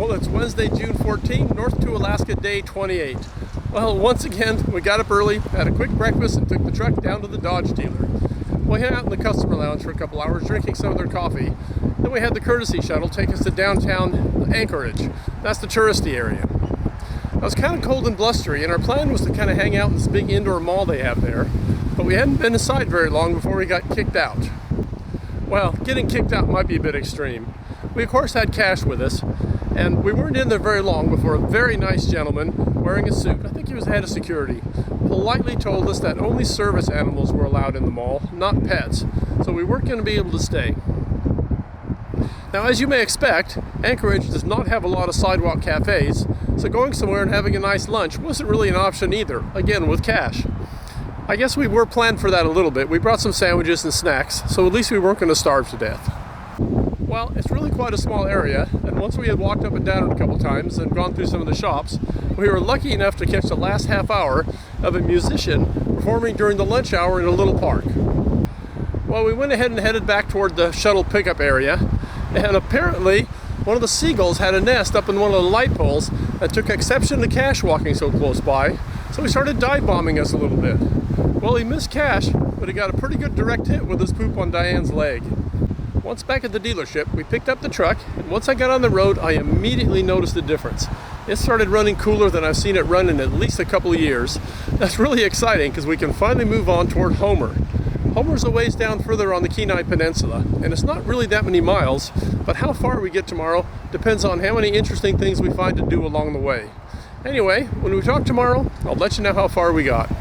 Well, it's Wednesday, June 14, North to Alaska, day 28. Well, once again, we got up early, had a quick breakfast, and took the truck down to the Dodge dealer. We hung out in the customer lounge for a couple hours, drinking some of their coffee. Then we had the courtesy shuttle take us to downtown Anchorage. That's the touristy area. It was kind of cold and blustery, and our plan was to kind of hang out in this big indoor mall they have there. But we hadn't been inside very long before we got kicked out. Well, getting kicked out might be a bit extreme. We, of course, had cash with us, and we weren't in there very long before a very nice gentleman wearing a suit, I think he was head of security, politely told us that only service animals were allowed in the mall, not pets, so we weren't going to be able to stay. Now, as you may expect, Anchorage does not have a lot of sidewalk cafes, so going somewhere and having a nice lunch wasn't really an option either, again with cash. I guess we were planned for that a little bit. We brought some sandwiches and snacks, so at least we weren't going to starve to death. Well, it's really quite a small area, and once we had walked up and down it a couple times and gone through some of the shops, we were lucky enough to catch the last half hour of a musician performing during the lunch hour in a little park. Well, we went ahead and headed back toward the shuttle pickup area, and apparently one of the seagulls had a nest up in one of the light poles that took exception to Cash walking so close by, so he started dive bombing us a little bit. Well, he missed Cash, but he got a pretty good direct hit with his poop on Diane's leg. Once back at the dealership, we picked up the truck, and once I got on the road, I immediately noticed a difference. It started running cooler than I've seen it run in at least a couple of years. That's really exciting because we can finally move on toward Homer. Homer's a ways down further on the Kenai Peninsula, and it's not really that many miles, but how far we get tomorrow depends on how many interesting things we find to do along the way. Anyway, when we talk tomorrow, I'll let you know how far we got.